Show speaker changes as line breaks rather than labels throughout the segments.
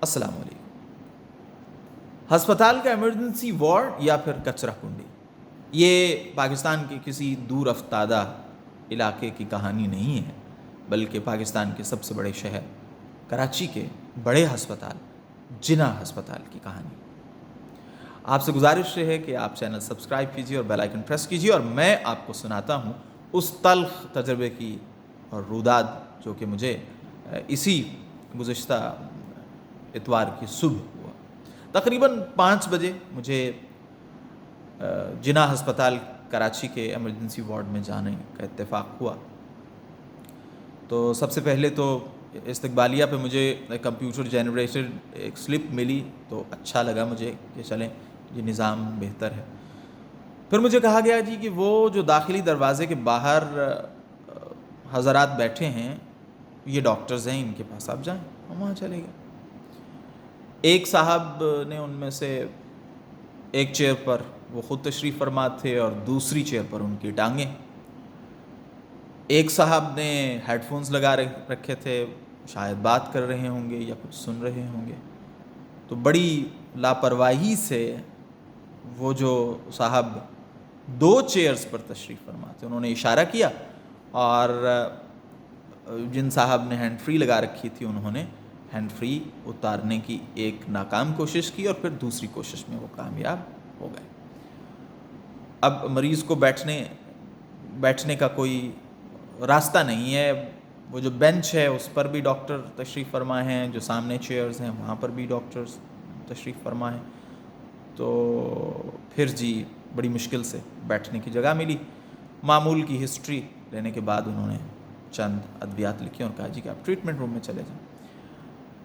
السلام علیکم۔ ہسپتال کا ایمرجنسی وارڈ یا پھر کچرا کنڈی، یہ پاکستان کے کسی دور افتادہ علاقے کی کہانی نہیں ہے، بلکہ پاکستان کے سب سے بڑے شہر کراچی کے بڑے ہسپتال جناح ہسپتال کی کہانی۔ آپ سے گزارش ہے کہ آپ چینل سبسکرائب کیجیے اور بیل آئیکن پریس کیجیے، اور میں آپ کو سناتا ہوں اس تلخ تجربے کی اور روداد جو کہ مجھے اسی گزشتہ اتوار کی صبح ہوا۔ تقریباً 5 بجے مجھے جناح ہسپتال کراچی کے ایمرجنسی وارڈ میں جانے کا اتفاق ہوا۔ تو سب سے پہلے تو استقبالیہ پہ مجھے کمپیوٹر جنریٹڈ ایک سلپ ملی، تو اچھا لگا مجھے کہ چلیں یہ نظام بہتر ہے۔ پھر مجھے کہا گیا جی کہ وہ جو داخلی دروازے کے باہر حضرات بیٹھے ہیں یہ ڈاکٹرز ہیں، ان کے پاس آپ جائیں۔ ہم وہاں چلے گئے۔ ایک صاحب نے ان میں سے ایک چیئر پر وہ خود تشریف فرما تھے اور دوسری چیئر پر ان کی ٹانگیں۔ ایک صاحب نے ہیڈ فونز لگا رکھے تھے، شاید بات کر رہے ہوں گے یا کچھ سن رہے ہوں گے۔ تو بڑی لاپرواہی سے وہ جو صاحب 2 چیئرز پر تشریف فرما تھے انہوں نے اشارہ کیا، اور جن صاحب نے ہینڈ فری لگا رکھی تھی انہوں نے ہینڈ فری اتارنے کی ایک ناکام کوشش کی، اور پھر دوسری کوشش میں وہ کامیاب ہو گئے۔ اب مریض کو بیٹھنے کا کوئی راستہ نہیں ہے، وہ جو بینچ ہے اس پر بھی ڈاکٹر تشریف فرما ہیں، جو سامنے چیئرز ہیں وہاں پر بھی ڈاکٹرز تشریف فرما ہیں۔ تو پھر جی بڑی مشکل سے بیٹھنے کی جگہ ملی۔ معمول کی ہسٹری لینے کے بعد انہوں نے چند ادویات لکھی اور کہا جی کہ آپ ٹریٹمنٹ روم میں چلے جائیں۔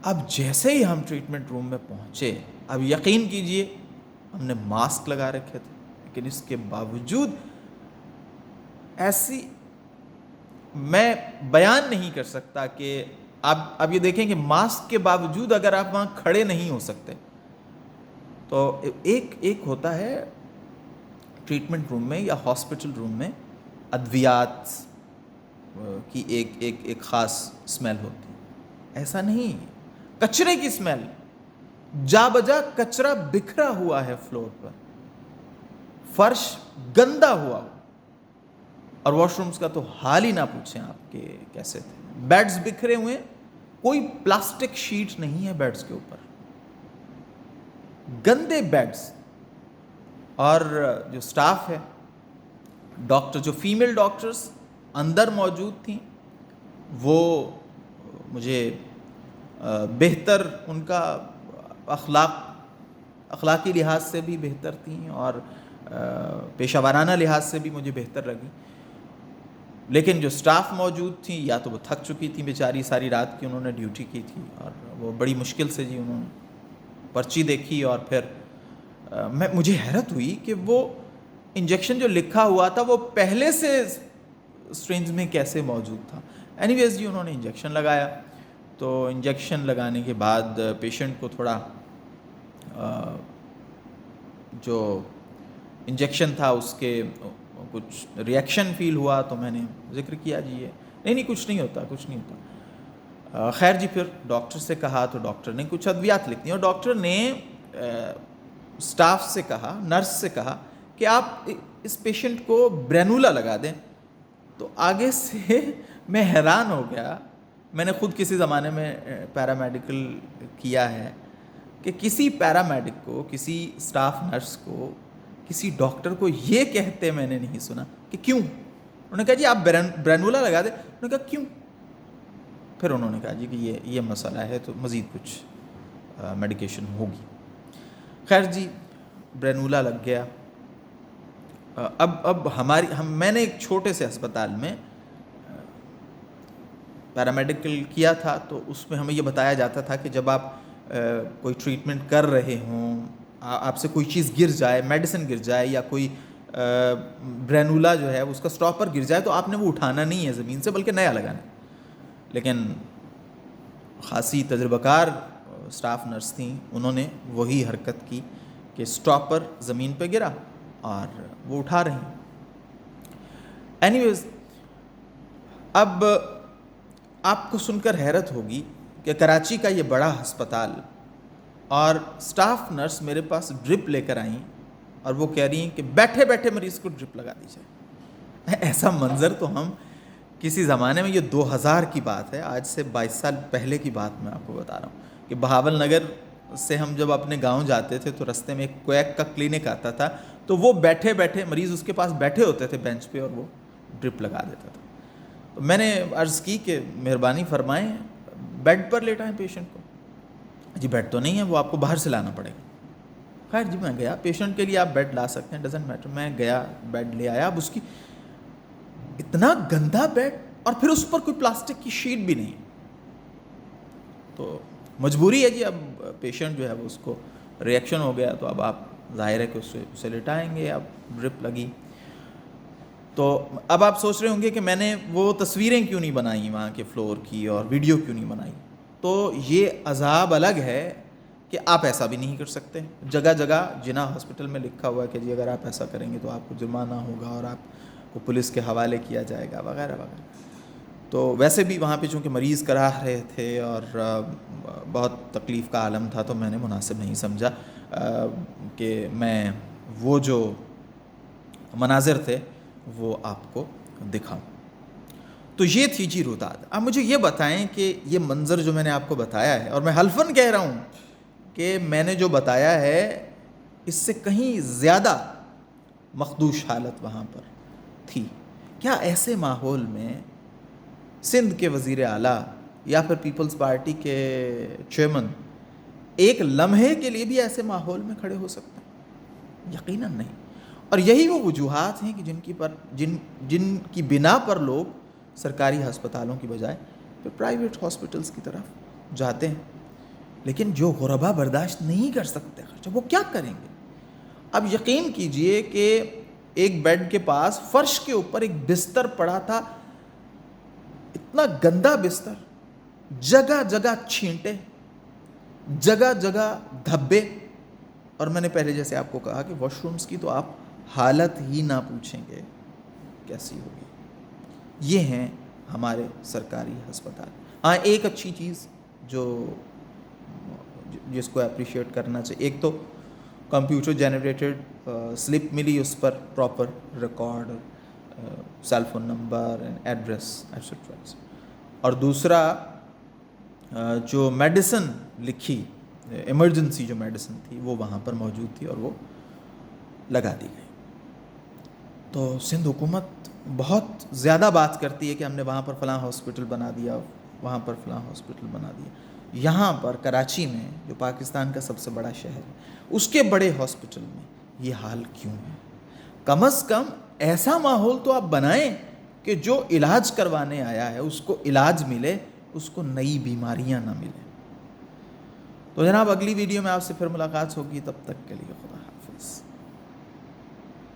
اب جیسے ہی ہم ٹریٹمنٹ روم میں پہنچے، اب یقین کیجئے ہم نے ماسک لگا رکھے تھے، لیکن اس کے باوجود ایسی میں بیان نہیں کر سکتا کہ اب یہ دیکھیں کہ ماسک کے باوجود اگر آپ وہاں کھڑے نہیں ہو سکتے تو ایک ہوتا ہے ٹریٹمنٹ روم میں یا ہاسپٹل روم میں ادویات کی ایک خاص اسمیل ہوتی ہے، ایسا نہیں، کچرے کی اسمیل، جا بجا کچرا بکھرا ہوا ہے فلور پر، فرش گندا ہوا، اور واش رومز کا تو حال ہی نہ پوچھیں آپ کہ کیسے تھے۔ بیڈز بکھرے ہوئے، کوئی پلاسٹک شیٹ نہیں ہے بیڈز کے اوپر، گندے بیڈز۔ اور جو سٹاف ہے، ڈاکٹر جو فیمیل ڈاکٹرز اندر موجود تھیں، وہ مجھے بہتر، ان کا اخلاقی لحاظ سے بھی بہتر تھیں اور پیشہ ورانہ لحاظ سے بھی مجھے بہتر لگی۔ لیکن جو سٹاف موجود تھیں یا تو وہ تھک چکی تھیں بیچاری، ساری رات کی انہوں نے ڈیوٹی کی تھی، اور وہ بڑی مشکل سے جی انہوں نے پرچی دیکھی، اور پھر مجھے حیرت ہوئی کہ وہ انجیکشن جو لکھا ہوا تھا وہ پہلے سے سٹرینج میں کیسے موجود تھا۔ اینی ویز جی انہوں نے انجیکشن لگایا۔ تو انجیکشن لگانے کے بعد پیشنٹ کو تھوڑا جو انجیکشن تھا اس کے کچھ ری ایکشن فیل ہوا، تو میں نے ذکر کیا جی یہ نہیں کچھ نہیں ہوتا۔ خیر جی پھر ڈاکٹر سے کہا تو ڈاکٹر نے کچھ ادویات لکھ دی، اور ڈاکٹر نے سٹاف سے کہا، نرس سے کہا کہ آپ اس پیشنٹ کو برینولا لگا دیں۔ تو آگے سے میں حیران ہو گیا، میں نے خود کسی زمانے میں پیرامیڈیکل کیا ہے، کہ کسی پیرامیڈک کو، کسی سٹاف نرس کو، کسی ڈاکٹر کو یہ کہتے میں نے نہیں سنا کہ کیوں۔ انہوں نے کہا جی آپ برینولا لگا دیں۔ انہوں نے کہا کیوں؟ پھر انہوں نے کہا جی کہ یہ مسئلہ ہے تو مزید کچھ میڈیکیشن ہوگی۔ خیر جی برینولا لگ گیا۔ اب میں نے ایک چھوٹے سے ہسپتال میں پیرامیڈیکل کیا تھا، تو اس میں ہمیں یہ بتایا جاتا تھا کہ جب آپ کوئی ٹریٹمنٹ کر رہے ہوں، آپ سے کوئی چیز گر جائے، میڈیسن گر جائے، یا کوئی برینولا جو ہے اس کا سٹاپر گر جائے، تو آپ نے وہ اٹھانا نہیں ہے زمین سے، بلکہ نیا لگانا ہے۔ لیکن خاصی تجربہ کار سٹاف نرس تھیں، انہوں نے وہی حرکت کی کہ سٹاپر زمین پہ گرا اور وہ اٹھا رہی ہیں۔ اینی ویز اب آپ کو سن کر حیرت ہوگی کہ کراچی کا یہ بڑا ہسپتال اور سٹاف نرس میرے پاس ڈرپ لے کر آئیں اور وہ کہہ رہی ہیں کہ بیٹھے بیٹھے مریض کو ڈرپ لگا دی جائے. ایسا منظر تو ہم کسی زمانے میں، یہ 2000 کی بات ہے، آج سے 22 سال پہلے کی بات میں آپ کو بتا رہا ہوں کہ بہاول نگر سے ہم جب اپنے گاؤں جاتے تھے تو رستے میں ایک کویک کا کلینک آتا تھا، تو وہ بیٹھے بیٹھے مریض اس کے پاس بیٹھے ہوتے تھے بینچ پہ اور وہ ڈرپ لگا دیتا تھا. تو میں نے عرض کی کہ مہربانی فرمائیں بیڈ پر لیٹائیں پیشنٹ کو. جی بیڈ تو نہیں ہے، وہ آپ کو باہر سے لانا پڑے گا. خیر جی میں گیا، پیشنٹ کے لیے آپ بیڈ لا سکتے ہیں، ڈزنٹ میٹر. میں گیا بیڈ لے آیا. اب اس کی اتنا گندا بیڈ اور پھر اس پر کوئی پلاسٹک کی شیٹ بھی نہیں. تو مجبوری ہے جی، اب پیشنٹ جو ہے وہ اس کو ریئیکشن ہو گیا، تو اب آپ ظاہر ہے کہ اسے لٹائیں گے. اب ڈرپ لگی. تو اب آپ سوچ رہے ہوں گے کہ میں نے وہ تصویریں کیوں نہیں بنائی وہاں کے فلور کی اور ویڈیو کیوں نہیں بنائی. تو یہ عذاب الگ ہے کہ آپ ایسا بھی نہیں کر سکتے. جگہ جگہ جنا ہاسپٹل میں لکھا ہوا ہے کہ جی اگر آپ ایسا کریں گے تو آپ کو جرمانہ ہوگا اور آپ کو پولیس کے حوالے کیا جائے گا وغیرہ وغیرہ. تو ویسے بھی وہاں پہ چونکہ مریض کراہ رہے تھے اور بہت تکلیف کا عالم تھا، تو میں نے مناسب نہیں سمجھا کہ میں وہ جو مناظر تھے وہ آپ کو دکھاؤں. تو یہ تھی جی روداد. اب مجھے یہ بتائیں کہ یہ منظر جو میں نے آپ کو بتایا ہے، اور میں حلفاً کہہ رہا ہوں کہ میں نے جو بتایا ہے اس سے کہیں زیادہ مخدوش حالت وہاں پر تھی. کیا ایسے ماحول میں سندھ کے وزیر اعلیٰ یا پھر پیپلز پارٹی کے چیئرمین ایک لمحے کے لیے بھی ایسے ماحول میں کھڑے ہو سکتے ہیں؟ یقیناً نہیں. اور یہی وہ وجوہات ہیں کہ جن کی بنا پر لوگ سرکاری ہسپتالوں کی بجائے پھر پرائیویٹ ہاسپٹلس کی طرف جاتے ہیں. لیکن جو غربا برداشت نہیں کر سکتے خرچہ، وہ کیا کریں گے؟ اب یقین کیجئے کہ ایک بیڈ کے پاس فرش کے اوپر ایک بستر پڑا تھا، اتنا گندا بستر، جگہ جگہ چھینٹے، جگہ جگہ دھبے. اور میں نے پہلے جیسے آپ کو کہا کہ واش رومز کی تو آپ حالت ہی نہ پوچھیں گے کیسی ہوگی. یہ ہیں ہمارے سرکاری ہسپتال. ہاں ایک اچھی چیز جس کو اپریشیٹ کرنا چاہیے، ایک تو کمپیوٹر جنریٹڈ سلپ ملی، اس پر proper record, cell phone number, address etcetera. اور دوسرا جو میڈیسن لکھی، ایمرجنسی جو میڈیسن تھی وہ وہاں پر موجود تھی اور وہ لگا دی گئی. تو سندھ حکومت بہت زیادہ بات کرتی ہے کہ ہم نے وہاں پر فلاں ہاسپٹل بنا دیا، وہاں پر فلاں ہاسپٹل بنا دیا. یہاں پر کراچی میں جو پاکستان کا سب سے بڑا شہر ہے، اس کے بڑے ہاسپٹل میں یہ حال کیوں ہے؟ کم از کم ایسا ماحول تو آپ بنائیں کہ جو علاج کروانے آیا ہے اس کو علاج ملے، اس کو نئی بیماریاں نہ ملیں. تو جناب اگلی ویڈیو میں آپ سے پھر ملاقات ہوگی، تب تک کے لیے خدا.